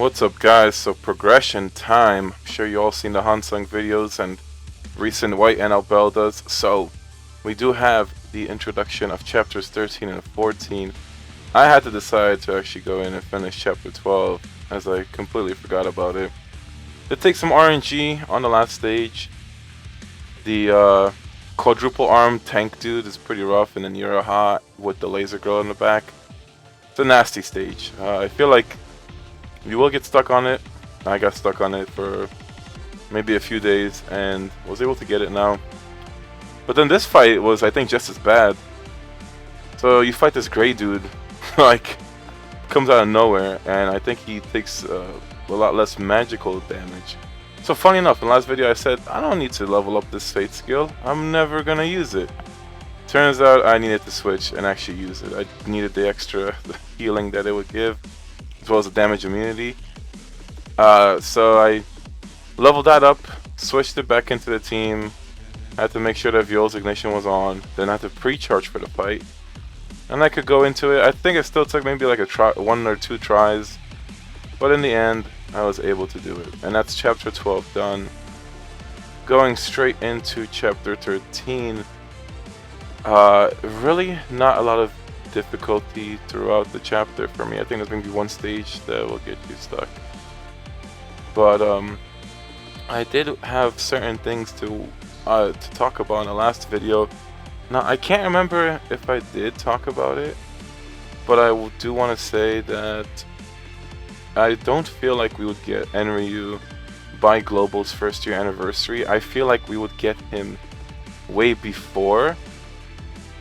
What's up, guys? So progression time. I'm sure you all seen the Hansung videos and recent White NL builds. So we do have the introduction of chapters 13 and 14. I had to decide to actually go in and finish chapter 12 as I completely forgot about it. It takes some RNG on the last stage. The quadruple arm tank dude is pretty rough, and then Uraha with the laser girl in the back. It's a nasty stage. I feel like you will get stuck on it. I got stuck on it for maybe a few days and was able to get it now. But then this fight was, I think, just as bad. So you fight this gray dude, like, comes out of nowhere, and I think he takes a lot less magical damage. So funny enough, in the last video I said, I don't need to level up this Fate skill. I'm never gonna use it. Turns out I needed to switch and actually use it. I needed the extra healing that it would give, as well as the damage immunity. So I leveled that up, switched it back into the team, had to make sure that Viol's ignition was on, then I had to pre-charge for the fight. And I could go into it. I think it still took maybe like one or two tries, but in the end, I was able to do it. And that's chapter 12 done. Going straight into chapter 13. Really not a lot of difficulty throughout the chapter for me. I think there's maybe one stage that will get you stuck. But I did have certain things to talk about in the last video. Now I can't remember if I did talk about it, but I do want to say that I don't feel like we would get Enryu by Global's first year anniversary. I feel like we would get him way before,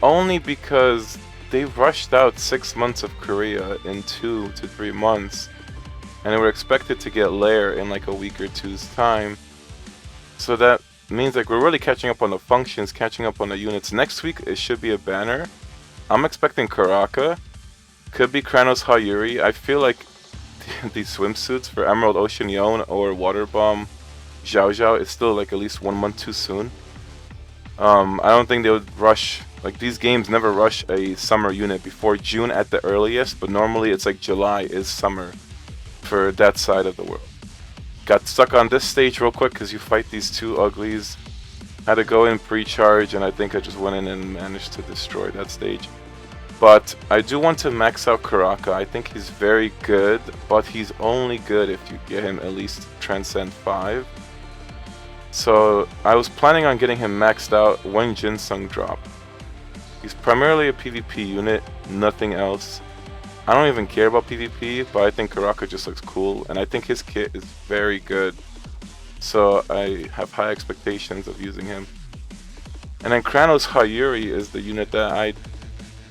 only because they rushed out 6 months of Korea in 2 to 3 months, and they were expected to get Lair in like a week or two's time. So that means like we're really catching up on the functions, catching up on the units. Next week it should be a banner. I'm expecting Karaka, could be Kranos Hayuri. I feel like these swimsuits for Emerald Ocean Yon or Water Bomb Zhao Zhao is still like at least 1 month too soon. I don't think they would rush, like these games never rush a summer unit before June at the earliest, but normally it's like July is summer for that side of the world. Got stuck on this stage real quick because you fight these two uglies. Had to go in pre-charge, and I think I just went in and managed to destroy that stage. But I do want to max out Karaka. I think he's very good, but he's only good if you get him at least Transcend 5. So I was planning on getting him maxed out when Jinsung dropped. He's primarily a PvP unit, nothing else. I don't even care about PvP, but I think Karaka just looks cool, and I think his kit is very good. So I have high expectations of using him. And then Kranos Hayuri is the unit that I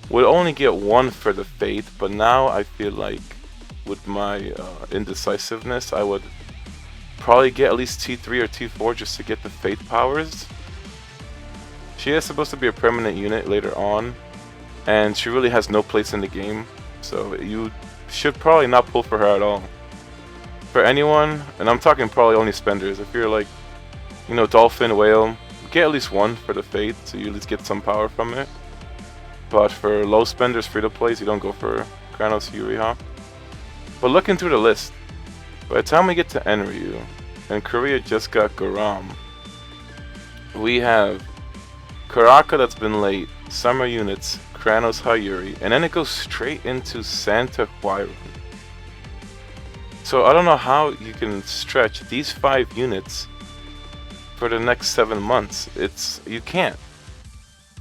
would only get one for the Fate, but now I feel like with my indecisiveness, I would probably get at least T3 or T4 just to get the Fate powers. She is supposed to be a permanent unit later on, and she really has no place in the game, so you should probably not pull for her at all. For anyone, and I'm talking probably only spenders, if you're like, you know, Dolphin, Whale, get at least one for the Fate, so you at least get some power from it. But for low spenders, free to plays, you don't go for Kranos Yuriha. But looking through the list, by the time we get to Enryu, and Korea just got Garam, we have Karaka that's been late, summer units, Kranos Hayuri, and then it goes straight into Santa Huayran. So I don't know how you can stretch these 5 units for the next 7 months. You can't.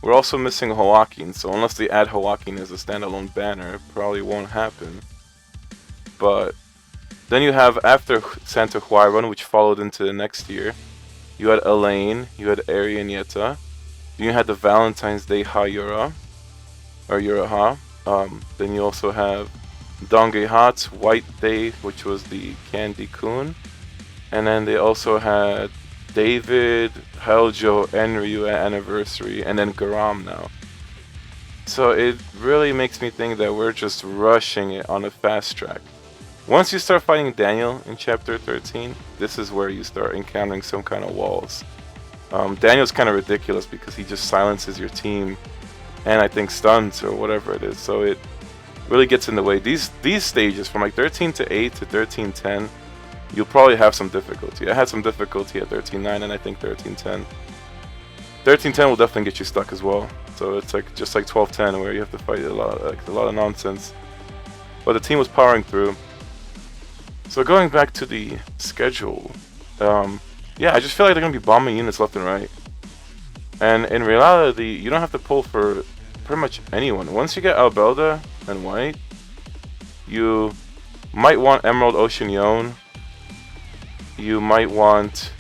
We're also missing Hoaqin, so unless they add Hoaqin as a standalone banner, it probably won't happen. But then you have, after Santa Huayran, which followed into the next year, you had Elaine, you had Arianieta, you had the Valentine's Day Hayura, or Yuraha. Then you also have Donghaehat's White Day, which was the Candy Kun. And then they also had David, Heljo, Enryu at Anniversary, and then Garam now. So it really makes me think that we're just rushing it on a fast track. Once you start fighting Daniel in chapter 13, this is where you start encountering some kind of walls. Daniel's kind of ridiculous because he just silences your team and I think stuns or whatever it is. So really gets in the way. These stages from like 13-8 to 13-10, you'll probably have some difficulty. I had some difficulty at 13-9 and I think 13-10. 13-10 will definitely get you stuck as well. So it's like just like 12-10 where you have to fight a lot of nonsense. But the team was powering through. So going back to the schedule, yeah, I just feel like they're gonna be bombing units left and right. And in reality, you don't have to pull for pretty much anyone. Once you get Albelda and White, you might want Emerald Ocean Yone. You might want...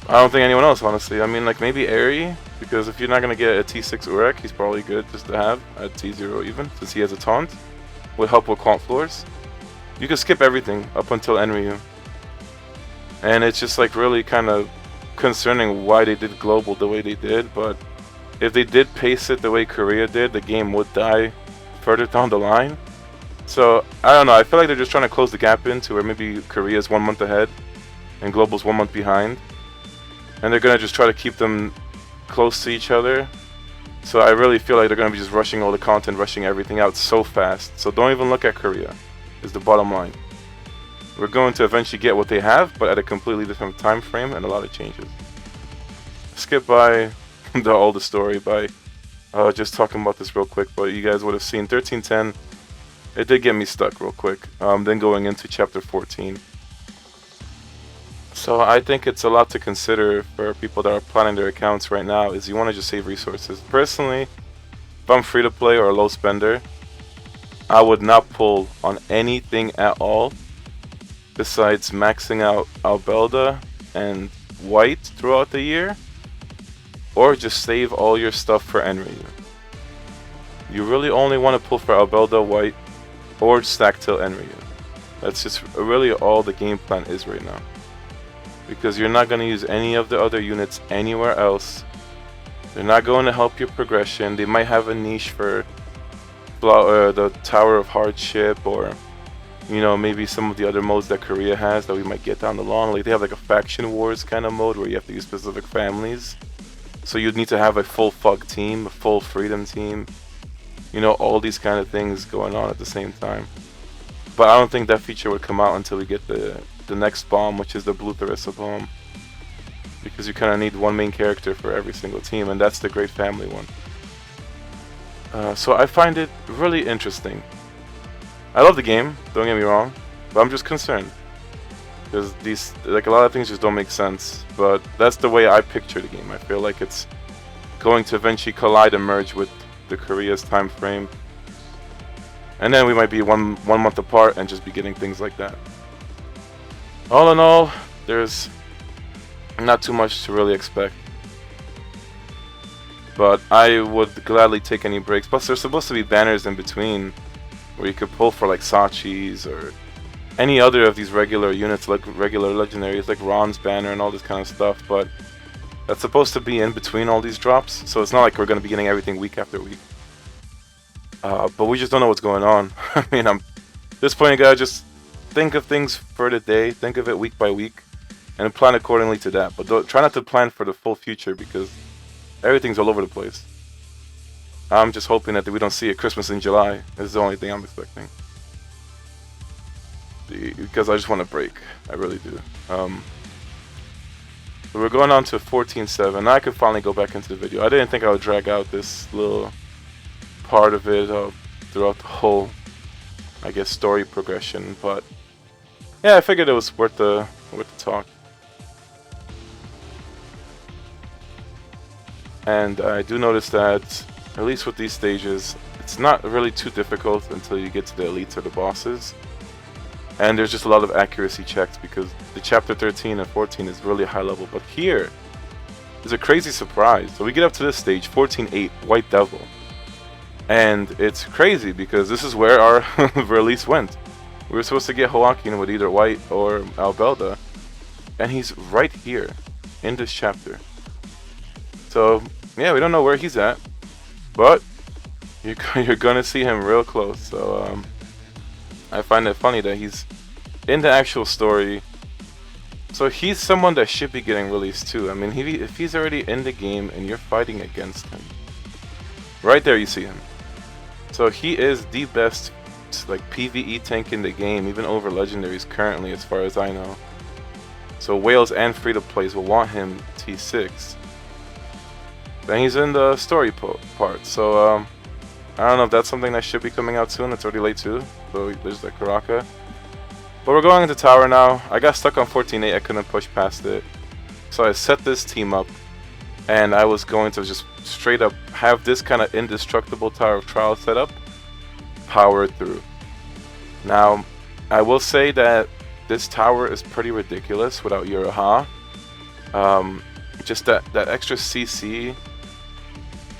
I don't think anyone else, honestly. I mean, like maybe Aerie, because if you're not gonna get a T6 Urek, he's probably good just to have at T0 even, since he has a taunt. Would help with Quant Floors. You can skip everything up until Enryu. And it's just like really kind of concerning why they did global the way they did, but if they did pace it the way Korea did, the game would die further down the line. So I don't know, I feel like they're just trying to close the gap into where maybe Korea's 1 month ahead and global's 1 month behind, and they're gonna just try to keep them close to each other. So I really feel like they're gonna be just rushing all the content, rushing everything out so fast. So don't even look at Korea, is the bottom line. We're going to eventually get what they have, but at a completely different time frame and a lot of changes. Skip by all the story by just talking about this real quick, but you guys would have seen 13-10. It did get me stuck real quick. Then going into chapter 14. So I think it's a lot to consider for people that are planning their accounts right now, is you want to just save resources. Personally, if I'm free to play or a low spender, I would not pull on anything at all besides maxing out Albelda and White throughout the year, or just save all your stuff for Enryu. You really only want to pull for Albelda, White, or stack till Enryu. That's just really all the game plan is right now, because you're not going to use any of the other units anywhere else. They're not going to help your progression. They might have a niche for the Tower of Hardship, or you know, maybe some of the other modes that Korea has that we might get down the line. Like they have like a faction wars kind of mode where you have to use specific families. So you'd need to have a full FUG team, a full freedom team. You know, all these kind of things going on at the same time. But I don't think that feature would come out until we get the next bomb, which is the Blue Tharissa bomb. Because you kind of need one main character for every single team, and that's the Great Family one. So I find it really interesting. I love the game, don't get me wrong, but I'm just concerned. Because these, like a lot of things just don't make sense, but that's the way I picture the game. I feel like it's going to eventually collide and merge with the Korea's time frame. And then we might be one month apart and just be getting things like that. All in all, there's not too much to really expect. But I would gladly take any breaks. Plus there's supposed to be banners in between where you could pull for like Sachi's or any other of these regular units, like regular legendaries, like Ron's banner and all this kind of stuff, but that's supposed to be in between all these drops, so it's not like we're going to be getting everything week after week. But we just don't know what's going on. I mean, at this point, you gotta just think of things for the day, think of it week by week, and plan accordingly to that. But try not to plan for the full future, because everything's all over the place. I'm just hoping that we don't see a Christmas in July. Is the only thing I'm expecting. Because I just want a break. I really do. So we're going on to 14.7. Now I can finally go back into the video. I didn't think I would drag out this little part of it throughout the whole, I guess, story progression. But yeah, I figured it was worth the talk. And I do notice that, at least with these stages, it's not really too difficult until you get to the elites or the bosses. And there's just a lot of accuracy checks, because the chapter 13 and 14 is really high level. But here is a crazy surprise. So we get up to this stage, 14.8, White Devil. And it's crazy because this is where our release went. We were supposed to get Hoaqin with either White or Albelda, and he's right here in this chapter. So yeah, we don't know where he's at, but you're gonna see him real close. So I find it funny that he's in the actual story. So he's someone that should be getting released too. I mean, if he's already in the game and you're fighting against him, right there you see him. So he is the best like PvE tank in the game, even over legendaries currently, as far as I know. So whales and free-to-plays will want him T6. Then he's in the story part. So I don't know if that's something that should be coming out soon. It's already late too. So there's the Karaka. But we're going into tower now. I got stuck on 14-8. I couldn't push past it. So I set this team up, and I was going to just straight up have this kind of indestructible Tower of Trial set up, power through. Now, I will say that this tower is pretty ridiculous without Uraha. Just that extra CC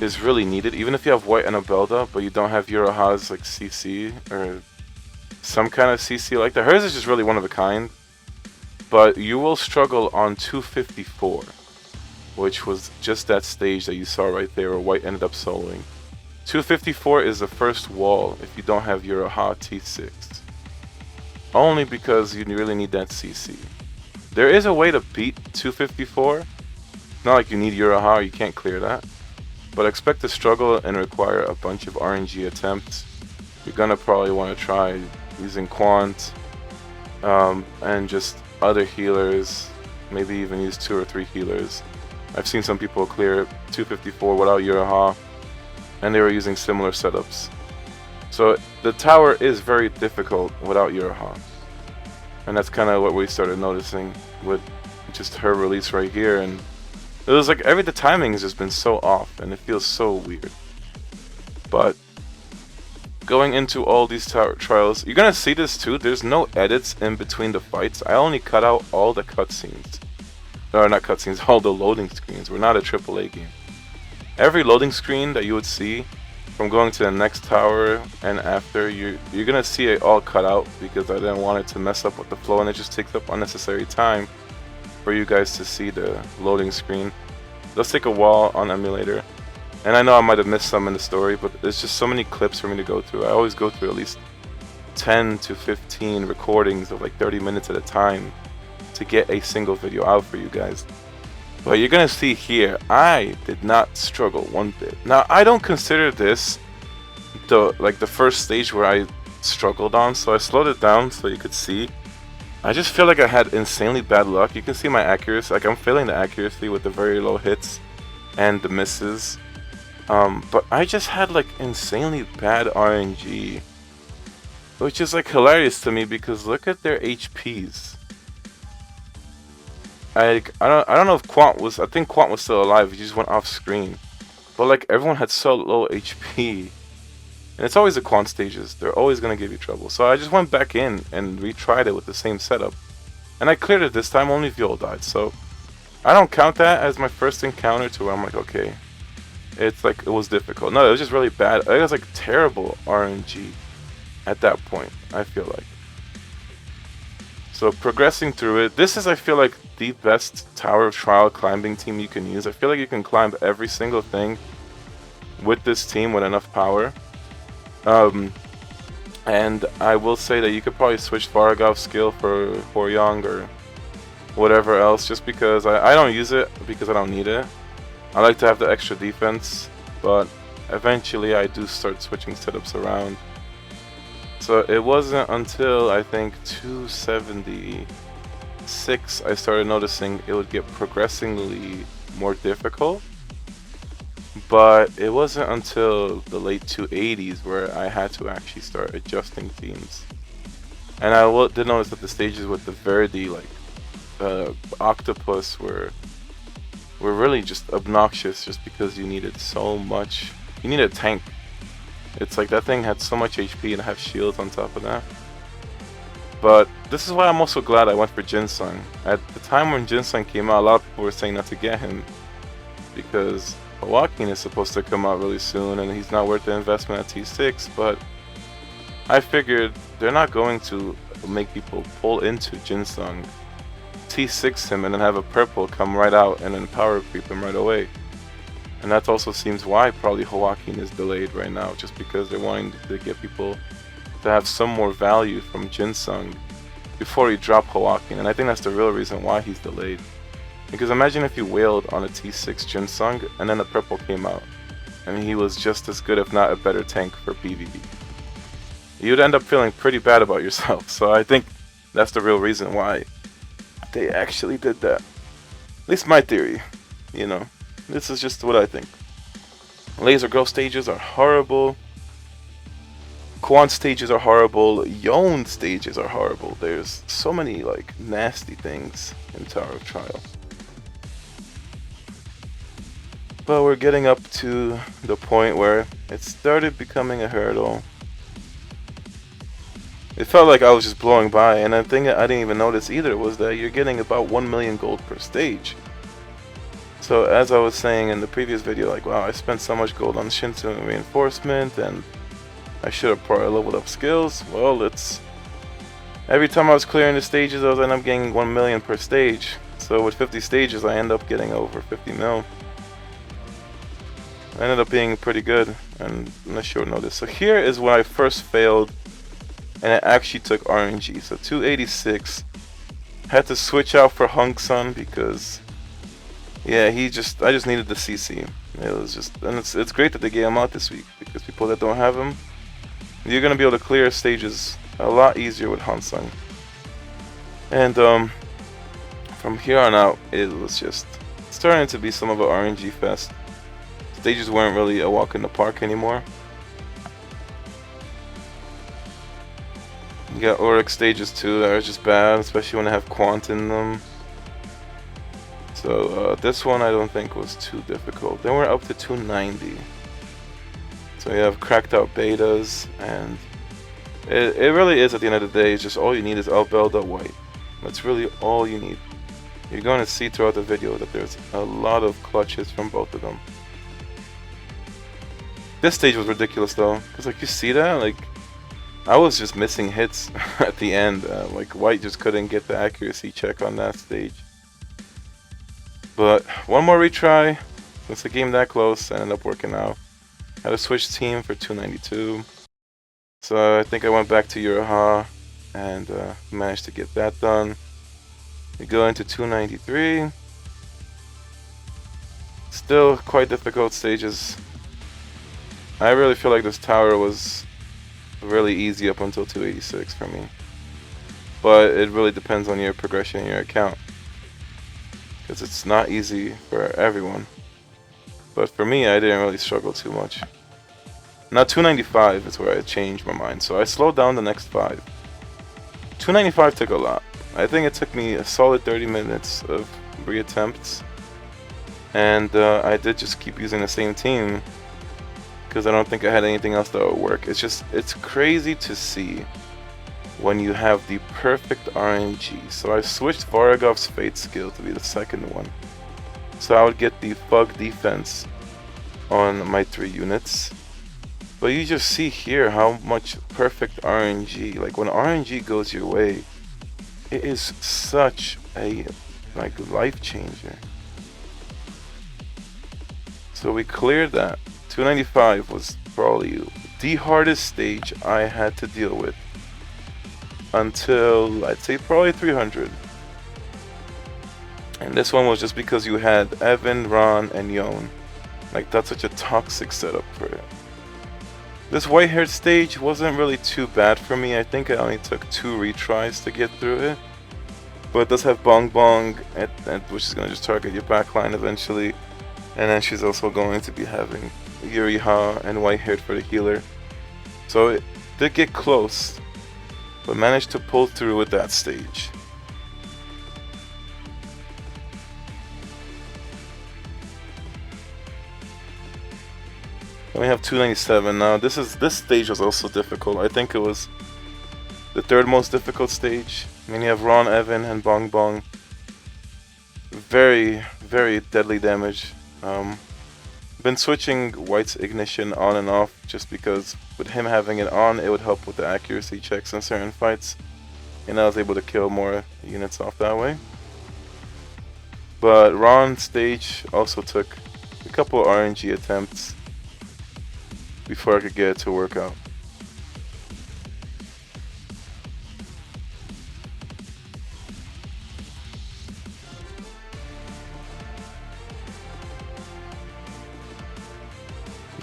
is really needed, even if you have White and Abelda, but you don't have Uraha's like CC or some kind of CC like that. Hers is just really one of a kind. But you will struggle on 254, which was just that stage that you saw right there where White ended up soloing. 254 is the first wall if you don't have Uraha T6. Only because you really need that CC. There is a way to beat 254. Not like you need Uraha, you can't clear that. But expect to struggle and require a bunch of RNG attempts. You're gonna probably want to try using Quant and just other healers, maybe even use 2 or 3 healers. I've seen some people clear 254 without Uraha, and they were using similar setups. So the tower is very difficult without Uraha, and that's kind of what we started noticing with just her release right here. And it was like the timing has just been so off, and it feels so weird. But going into all these tower trials, you're gonna see this too. There's no edits in between the fights. I only cut out all the cutscenes. Or not cutscenes, all the loading screens. We're not a AAA game. Every loading screen that you would see from going to the next tower and after, you're gonna see it all cut out because I didn't want it to mess up with the flow, and it just takes up unnecessary time for you guys to see the loading screen. It does take a while on emulator. And I know I might have missed some in the story, but there's just so many clips for me to go through. I always go through at least 10 to 15 recordings of like 30 minutes at a time to get a single video out for you guys. But you're gonna see here, I did not struggle one bit. Now, I don't consider this the first stage where I struggled on, so I slowed it down so you could see. I just feel like I had insanely bad luck. You can see my accuracy, like I'm failing the accuracy with the very low hits and the misses. But I just had like insanely bad RNG, which is like hilarious to me because look at their HPs. I don't know if Quant was, I think Quant was still alive. He just went off screen, but like everyone had so low HP, and it's always the Quant stages. They're always gonna give you trouble. So I just went back in and retried it with the same setup, and I cleared it this time. Only Viol died, so I don't count that as my first encounter to where I'm like, okay. It's like it was difficult. No, it was just really bad. It was like terrible RNG at that point, I feel like. So progressing through it, this is, I feel like, the best Tower of Trial climbing team you can use. I feel like you can climb every single thing with this team with enough power. And I will say that you could probably switch Varagov's skill for Hoaqin or whatever else, just because I don't use it because I don't need it. I like to have the extra defense, but eventually I do start switching setups around. So it wasn't until I think 276 I started noticing it would get progressively more difficult. But it wasn't until the late 280s where I had to actually start adjusting teams. And I did notice that the stages with the Verdi, like Octopus, were really just obnoxious just because you needed so much. You need a tank. It's like that thing had so much HP and I have shields on top of that. But this is why I'm also glad I went for Jinsung. At the time when Jinsung came out, a lot of people were saying not to get him because Hoaqin is supposed to come out really soon and he's not worth the investment at T6, but I figured they're not going to make people pull into Jinsung, T6 him, and then have a purple come right out and then power creep him right away. And that also seems why probably Hoaqin is delayed right now, just because they're wanting to get people to have some more value from Jinsung before you drop Hoaqin. And I think that's the real reason why he's delayed. Because imagine if you wailed on a T6 Jinsung and then the purple came out. and he was just as good, if not a better tank for PvP. You'd end up feeling pretty bad about yourself. So I think that's the real reason why they actually did that. At least my theory, you know. This is just what I think. Laser growth stages are horrible. Quant stages are horrible. Yone stages are horrible. There's so many like nasty things in Tower of Trial. But we're getting up to the point where it started becoming a hurdle. It felt like I was just blowing by, and the thing I didn't even notice either was that you're getting about 1 million gold per stage. So as I was saying in the previous video, like, wow, I spent so much gold on Shinsu and reinforcement, and I should have probably leveled up skills. Well, it's every time I was clearing the stages, I was ending up getting 1 million per stage. So with 50 stages, I end up getting over 50 mil. I ended up being pretty good and on a short notice. So here is when I first failed, and it actually took RNG. So 286. Had to switch out for Hoaqin because, yeah, I just needed the CC. It was just, and it's great that they gave him out this week, because people that don't have him, you're gonna be able to clear stages a lot easier with Hoaqin. And from here on out, it was just starting to be some of an RNG fest. Stages weren't really a walk in the park anymore. You got Auric stages too that are just bad, especially when they have Quant in them. So this one I don't think was too difficult. Then we're up to 290. So you have cracked out betas, and it really is, at the end of the day, it's just all you need is White. That's really all you need. You're going to see throughout the video that there's a lot of clutches from both of them. This stage was ridiculous though, because like you see that, like I was just missing hits at the end. Like White just couldn't get the accuracy check on that stage. But one more retry, since the game that close, ended up working out. Had to switch team for 292. So I think I went back to Uraha and managed to get that done. We go into 293. Still quite difficult stages. I really feel like this tower was really easy up until 286 for me. But it really depends on your progression in your account, because it's not easy for everyone. But for me, I didn't really struggle too much. Now 295 is where I changed my mind, so I slowed down the next 5. 295 took a lot. I think it took me a solid 30 minutes of reattempts, and I did just keep using the same team, because I don't think I had anything else that would work. It's crazy to see when you have the perfect RNG. So I switched Varagov's Fate skill to be the second one. So I would get the Fug defense on my 3 units. But you just see here how much perfect RNG, like when RNG goes your way, it is such a life changer. So we cleared that. 295 was probably the hardest stage I had to deal with until, I'd say, probably 300. And this one was just because you had Evan, Ron, and Yone. Like, that's such a toxic setup for it. This white-haired stage wasn't really too bad for me. I think I only took 2 retries to get through it. But it does have Bong Bong, which is going to just target your backline eventually. And then she's also going to be having Uriha and white-haired for the healer. So it did get close, but managed to pull through with that stage. Then we have 297 now. This stage was also difficult. I think it was the 3rd most difficult stage. I mean, you have Ron, Evan, and Bong Bong. Very, very deadly damage. Been switching White's ignition on and off just because with him having it on, it would help with the accuracy checks in certain fights, and I was able to kill more units off that way. But Ron's stage also took a couple RNG attempts before I could get it to work out.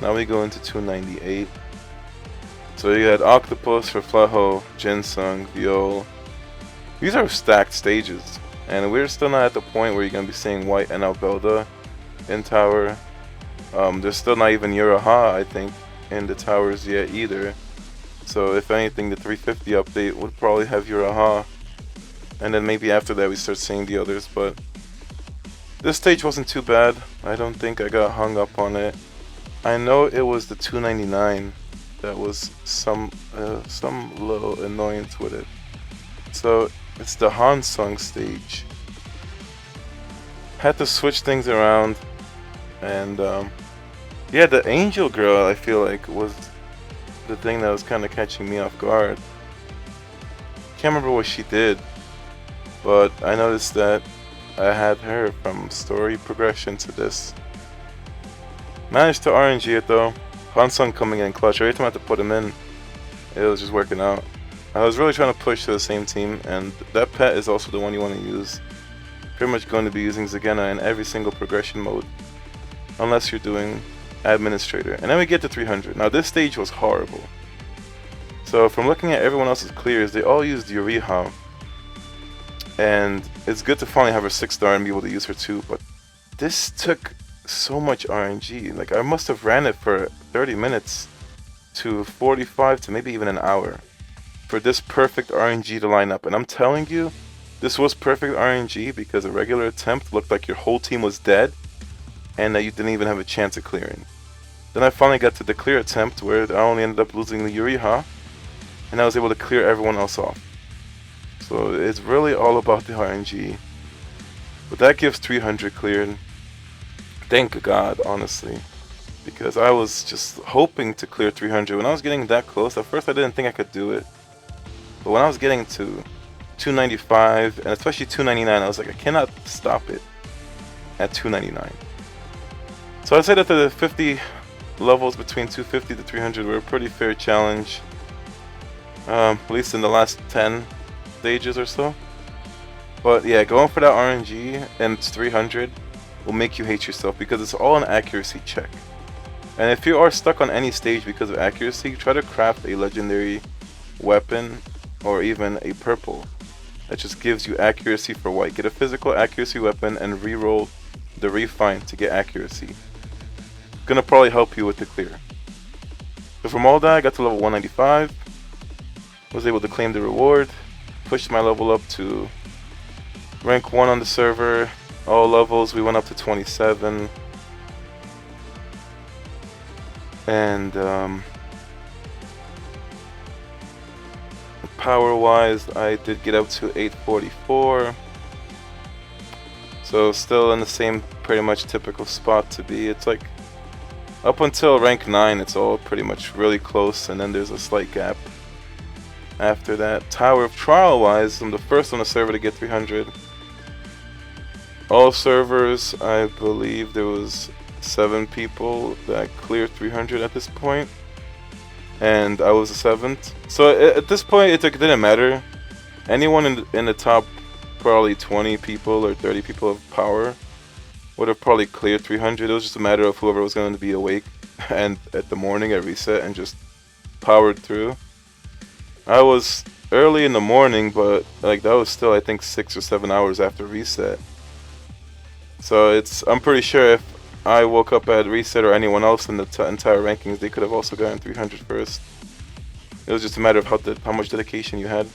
Now we go into 298. So you had Octopus, Reflejo, Ginseng, Viol. These are stacked stages, and we're still not at the point where you're going to be seeing White and Albelda in tower. There's still not even Uraha, I think, in the towers yet either. So if anything, the 350 update would probably have Uraha, and then maybe after that we start seeing the others. But this stage wasn't too bad. I don't think I got hung up on it. I know it was the 299 that was some little annoyance with it. So it's the Hansung stage. Had to switch things around, and yeah, the Angel Girl I feel like was the thing that was kind of catching me off guard. Can't remember what she did, but I noticed that I had her from story progression to this. Managed to RNG it though. Hansung coming in clutch. Every time I had to put him in, it was just working out. I was really trying to push to the same team, and that pet is also the one you want to use. Pretty much going to be using Zagena in every single progression mode, unless you're doing Administrator. And then we get to 300. Now this stage was horrible. So from looking at everyone else's clears, they all used Uriha. And it's good to finally have her 6-star and be able to use her too, but this took so much RNG. Like, I must have ran it for 30 minutes to 45 to maybe even an hour for this perfect RNG to line up. And I'm telling you, this was perfect RNG because a regular attempt looked like your whole team was dead and that you didn't even have a chance of clearing. Then I finally got to the clear attempt where I only ended up losing the Uriha, and I was able to clear everyone else off. So it's really all about the RNG. But that gives 300 cleared. Thank God, honestly. Because I was just hoping to clear 300. When I was getting that close, at first I didn't think I could do it. But when I was getting to 295, and especially 299, I was like, I cannot stop it at 299. So I'd say that the 50 levels between 250 to 300 were a pretty fair challenge. At least in the last 10 stages or so. But yeah, going for that RNG and 300 will make you hate yourself because it's all an accuracy check. And if you are stuck on any stage because of accuracy, try to craft a legendary weapon or even a purple that just gives you accuracy for white. Get a physical accuracy weapon and reroll the refine to get accuracy. Gonna probably help you with the clear. So from all that, I got to level 195. Was able to claim the reward. Pushed my level up to rank 1 on the server. All levels, we went up to 27. And power wise, I did get up to 844. So still in the same pretty much typical spot to be. It's like up until rank 9, it's all pretty much really close, and then there's a slight gap after that. Tower of Trial wise, I'm the first on the server to get 300. All servers, I believe there was 7 people that cleared 300 at this point, and I was the 7th. So at this point, it didn't matter. Anyone in the top probably 20 people or 30 people of power would have probably cleared 300. It was just a matter of whoever was going to be awake and at the morning at reset and just powered through. I was early in the morning, but like that was still I think 6 or 7 hours after reset. So I'm pretty sure if I woke up at reset or anyone else in the entire rankings, they could have also gotten 300 first. It was just a matter of how much dedication you had.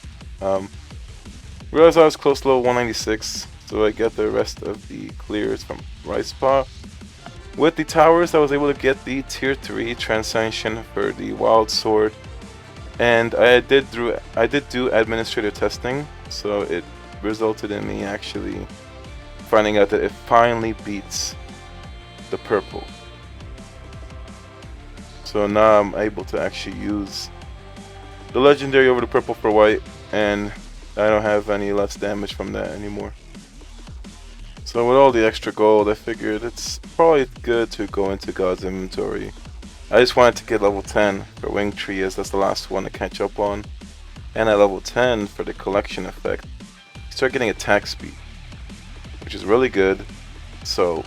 Realized I was close to level 196, so I got the rest of the clears from Rice Paw. With the towers, I was able to get the tier 3 Transcension for the Wild Sword, and I did do administrator testing, so it resulted in me actually finding out that it finally beats the purple. So now I'm able to actually use the legendary over the purple for white, and I don't have any less damage from that anymore. So with all the extra gold, I figured it's probably good to go into God's inventory. I just wanted to get level 10 for Wing Tree, as that's the last one to catch up on. And at level 10 for the collection effect, you start getting attack speed, which is really good. So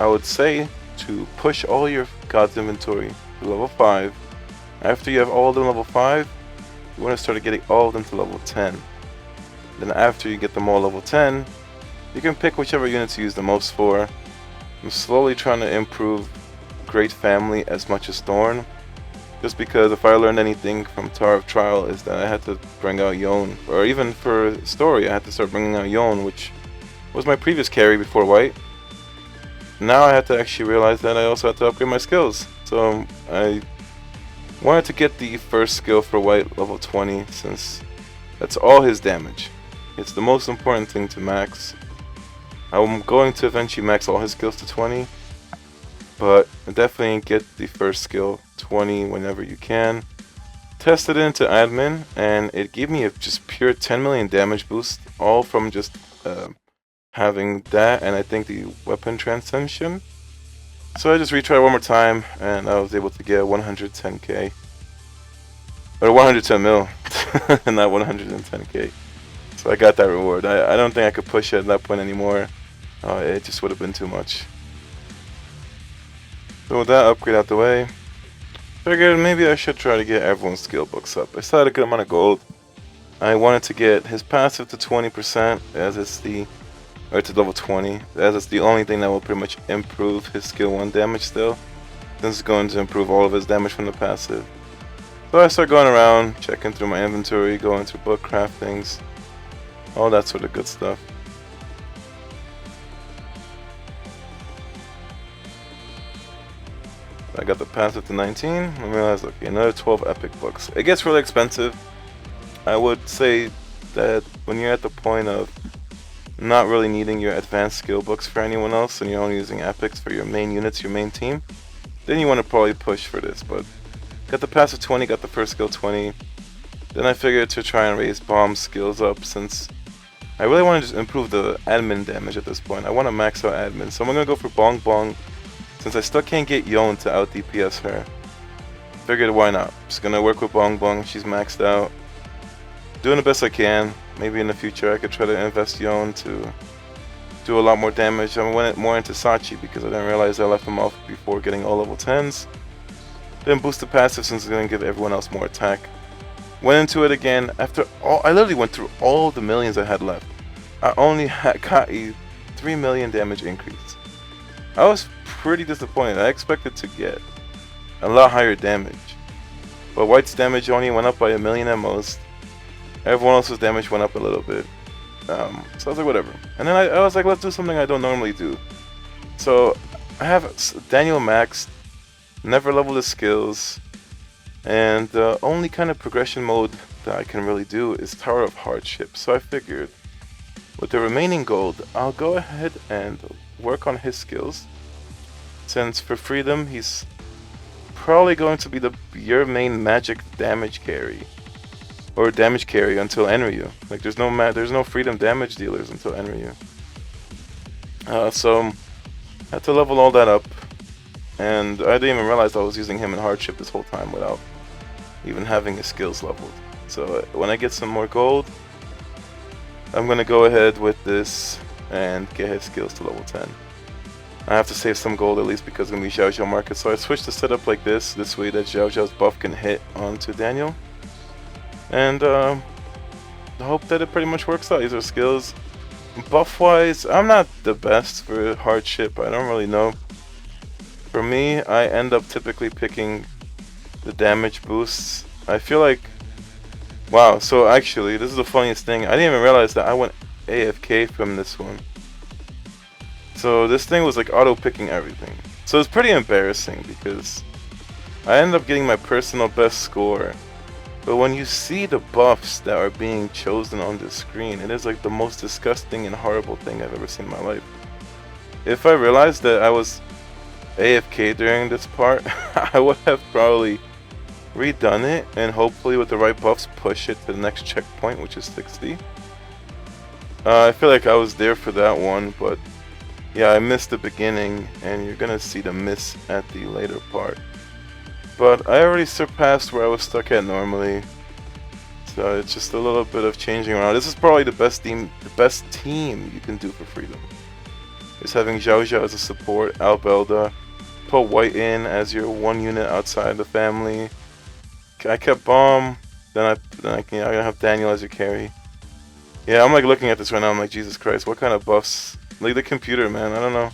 I would say to push all your God's inventory to level 5. After you have all of them level 5, you want to start getting all of them to level 10. Then after you get them all level 10, you can pick whichever units you use the most for. I'm slowly trying to improve Great Family as much as Thorn, just because if I learned anything from Tower of Trial is that I had to bring out Yone, or even for story I had to start bringing out Yone, which was my previous carry before White. Now I had to actually realize that I also had to upgrade my skills, so I wanted to get the first skill for White level 20, since that's all his damage. It's the most important thing to max. I'm going to eventually max all his skills to 20, but definitely get the first skill 20 whenever you can. Tested it into admin, and it gave me a just pure 10 million damage boost, all from just having that, and I think the weapon transcension. So I just retried one more time, and I was able to get 110k. Or 110 mil, not 110k. So I got that reward. I don't think I could push it at that point anymore. It just would have been too much. So with that upgrade out the way, figured maybe I should try to get everyone's skill books up. I still had a good amount of gold. I wanted to get his passive to 20%, as it's the, or to level 20, as it's the only thing that will pretty much improve his skill 1 damage still. This is going to improve all of his damage from the passive. So I start going around, checking through my inventory, going through book craftings, all that sort of good stuff. I got the passive to 19, and realized, okay, another 12 epic books. It gets really expensive. I would say that when you're at the point of not really needing your advanced skill books for anyone else, and you're only using epics for your main units, your main team, then you want to probably push for this. But got the passive 20, got the first skill 20. Then I figured to try and raise bomb skills up, since I really want to just improve the admin damage at this point. I want to max out admin, so I'm going to go for Bong Bong, since I still can't get Yone to out DPS her. Figured why not. Just going to work with Bong Bong, she's maxed out. Doing the best I can. Maybe in the future I could try to invest Yone to do a lot more damage. I went more into Sachi because I didn't realize I left him off before getting all level 10s. Then boost the passive since it's going to give everyone else more attack. Went into it again after all. I literally went through all the millions I had left. I only got a 3 million damage increase. I was pretty disappointed. I expected to get a lot higher damage, but White's damage only went up by 1 million at most. Everyone else's damage went up a little bit. So I was like, whatever. And then I was like, let's do something I don't normally do. So I have Daniel maxed, never leveled his skills, and the only kind of progression mode that I can really do is Tower of Hardship. So I figured, with the remaining gold, I'll go ahead and work on his skills, since for freedom he's probably going to be your main magic damage carry, or damage carry until Enryu. Like there's no freedom damage dealers until Enryu. So I had to level all that up, and I didn't even realize I was using him in Hardship this whole time without even having his skills leveled. So when I get some more gold, I'm gonna go ahead with this and get his skills to level 10. I have to save some gold at least because it's going to be Xiao Xiao market, so I switched the setup like this way that Xiao Xiao's buff can hit onto Daniel. And I hope that it pretty much works out. These are skills. Buff wise, I'm not the best for Hardship, I don't really know. For me, I end up typically picking the damage boosts. I feel like, wow, so actually this is the funniest thing, I didn't even realize that I went AFK from this one. So this thing was like auto picking everything. So it's pretty embarrassing because I ended up getting my personal best score. But when you see the buffs that are being chosen on the screen, it is like the most disgusting and horrible thing I've ever seen in my life. If I realized that I was AFK during this part, I would have probably redone it and hopefully with the right buffs push it to the next checkpoint, which is 60. I feel like I was there for that one, but yeah, I missed the beginning, and you're gonna see the miss at the later part. But I already surpassed where I was stuck at normally, so it's just a little bit of changing around. This is probably the best team you can do for freedom. Is having Xiao Xiao as a support, Albelda, put white in as your one unit outside the family. I kept bomb. Then I have Daniel as your carry. Yeah, I'm like looking at this right now. I'm like, Jesus Christ, what kind of buffs? Like the computer, man. I don't know.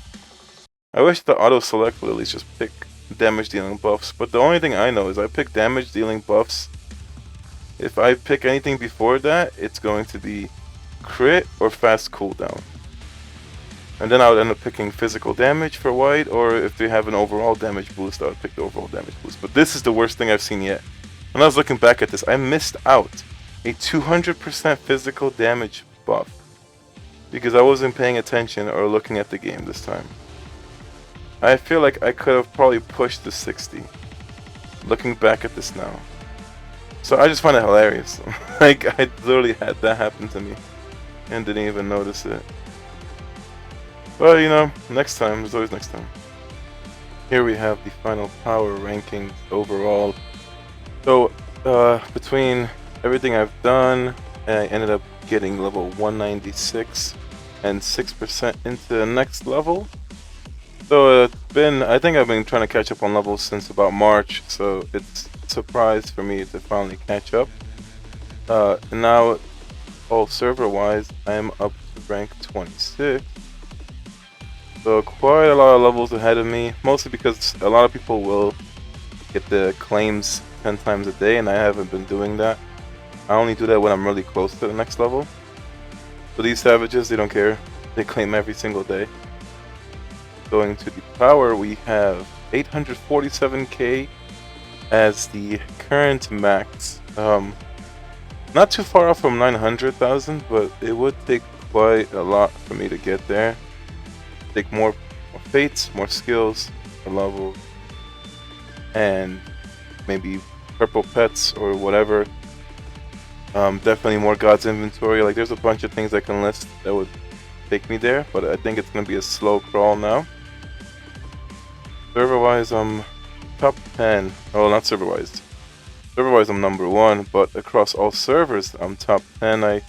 I wish the auto select would at least just pick damage dealing buffs. But the only thing I know is I pick damage dealing buffs. If I pick anything before that, it's going to be crit or fast cooldown. And then I would end up picking physical damage for white, or if they have an overall damage boost, I would pick the overall damage boost. But this is the worst thing I've seen yet. When I was looking back at this, I missed out a 200% physical damage buff because I wasn't paying attention or looking at the game this time. I feel like I could have probably pushed the 60 looking back at this now. So I just find it hilarious. Like, I literally had that happen to me and didn't even notice it. But you know, next time, there's always next time. Here we have the final power rankings overall. So between everything I've done, I ended up getting level 196 and 6% into the next level. So I think I've been trying to catch up on levels since about March, so it's a surprise for me to finally catch up. Now, all server-wise, I am up to rank 26. So quite a lot of levels ahead of me, mostly because a lot of people will get the claims 10 times a day, and I haven't been doing that. I only do that when I'm really close to the next level. But these savages, they don't care. They claim every single day. Going to the power, we have 847k as the current max. Not too far off from 900,000, but it would take quite a lot for me to get there. Take more fates, more skills, a level, and maybe purple pets or whatever. Definitely more God's inventory. Like, there's a bunch of things I can list that would take me there, but I think it's gonna be a slow crawl now. Server-wise, I'm top 10. Oh, not server-wise. Server-wise, I'm number 1, but across all servers, I'm top 10. I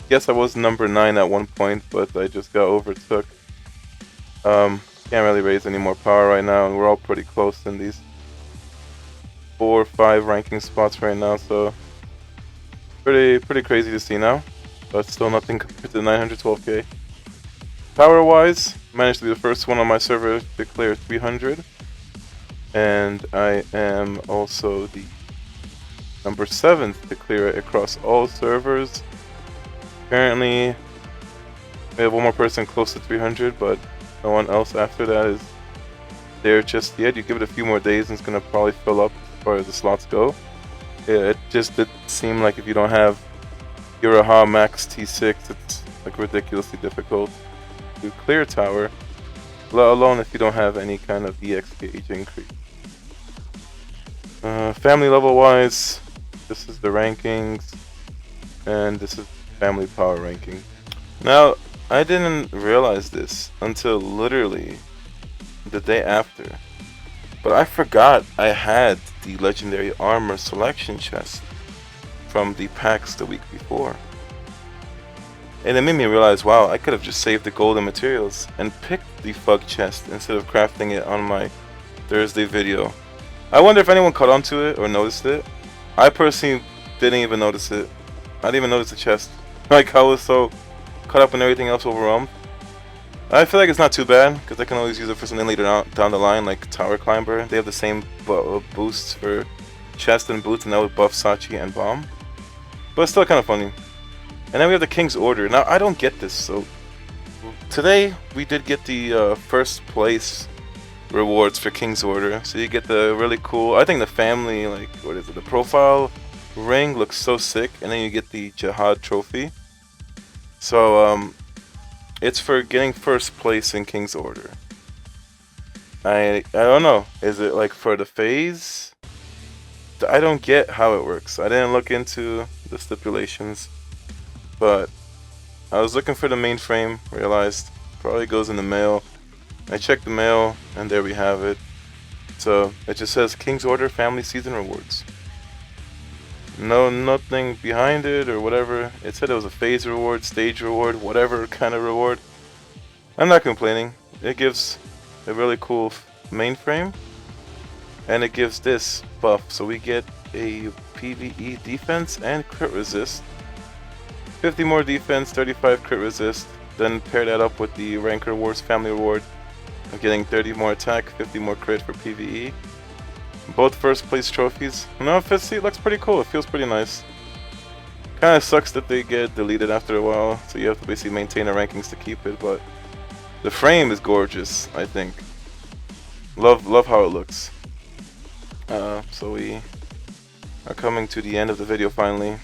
guess I was number 9 at one point, but I just got overtook. Can't really raise any more power right now, and we're all pretty close in these 4 or 5 ranking spots right now, so pretty crazy to see now, but still nothing compared to 912k. Power-wise, managed to be the first one on my server to clear 300, and I am also the number 7th to clear it across all servers. Currently, we have one more person close to 300, but no one else after that is there just yet. You give it a few more days and it's gonna probably fill up as far as the slots go. Yeah, it just did seem like if you don't have your AHA max T6, it's like ridiculously difficult to clear tower, let alone if you don't have any kind of EX gauge increase. Family level wise, this is the rankings, and this is family power ranking. Now, I didn't realize this until literally the day after, but I forgot I had the legendary armor selection chest from the packs the week before. And it made me realize, wow, I could have just saved the golden materials and picked the Fug chest instead of crafting it on my Thursday video. I wonder if anyone caught on to it or noticed it. I personally didn't even notice it. I didn't even notice the chest. Like, I was so caught up in everything else overwhelmed. I feel like it's not too bad, because I can always use it for something later down the line, like Tower Climber. They have the same boosts for chest and boots, and that would buff Sachi and Bomb. But it's still kind of funny. And then we have the King's Order. Now, I don't get this, so today we did get the first place rewards for King's Order. So you get the really cool, I think the family, like, what is it, the profile ring looks so sick, and then you get the Jihad trophy. So, it's for getting first place in King's Order. I don't know, is it like for the phase? I don't get how it works. I didn't look into the stipulations, but I was looking for the mainframe, realized probably goes in the mail. I checked the mail, and there we have it. So it just says King's Order Family Season Rewards. No, nothing behind it or whatever. It said it was a phase reward, stage reward, whatever kind of reward. I'm not complaining. It gives a really cool mainframe, and it gives this buff. So we get a PvE defense and crit resist. 50 more defense, 35 crit resist. Then pair that up with the rank rewards, family reward of getting 30 more attack, 50 more crit for PvE. Both first place trophies. No, it looks pretty cool. It feels pretty nice. Kind of sucks that they get deleted after a while, so you have to basically maintain the rankings to keep it. But the frame is gorgeous, I think. Love how it looks. So we are coming to the end of the video finally.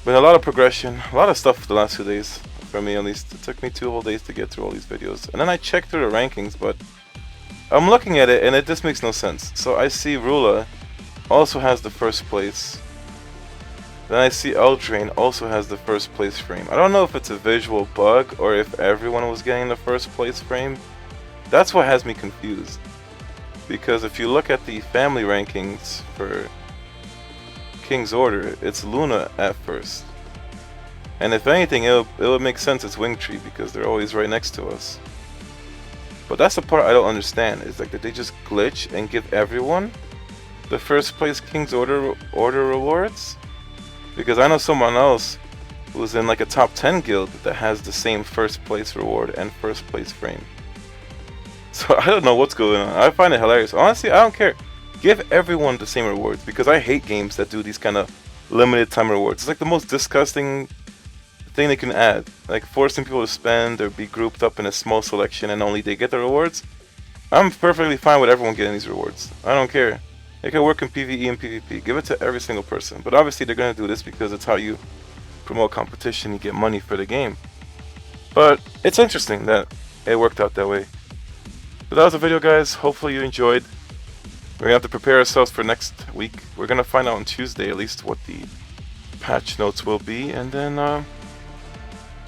Been a lot of progression, a lot of stuff the last 2 days, for me at least. It took me 2 whole days to get through all these videos. And then I checked through the rankings, but I'm looking at it and it just makes no sense. So I see Rula also has the first place. Then I see Eldraine also has the first place frame. I don't know if it's a visual bug or if everyone was getting the first place frame. That's what has me confused. Because if you look at the family rankings for King's Order, it's Luna at first. And if anything, it would make sense it's Wingtree because they're always right next to us. But that's the part I don't understand. Is like, did they just glitch and give everyone the first place King's Order rewards? Because I know someone else who's in like a top 10 guild that has the same first place reward and first place frame. So I don't know what's going on. I find it hilarious. Honestly, I don't care. Give everyone the same rewards because I hate games that do these kind of limited time rewards. It's like the most disgusting thing they can add. Like forcing people to spend or be grouped up in a small selection and only they get the rewards. I'm perfectly fine with everyone getting these rewards. I don't care. It can work in PvE and PvP. Give it to every single person. But obviously they're going to do this because it's how you promote competition. You get money for the game. But it's interesting that it worked out that way. So that was the video, guys. Hopefully you enjoyed. We're going to have to prepare ourselves for next week. We're going to find out on Tuesday at least what the patch notes will be. And then I'll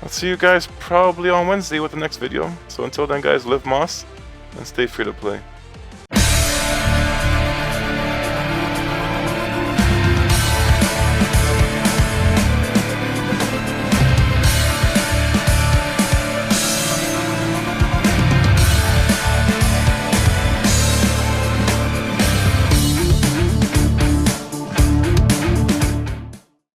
see you guys probably on Wednesday with the next video. So until then, guys, live Moss and stay free to play.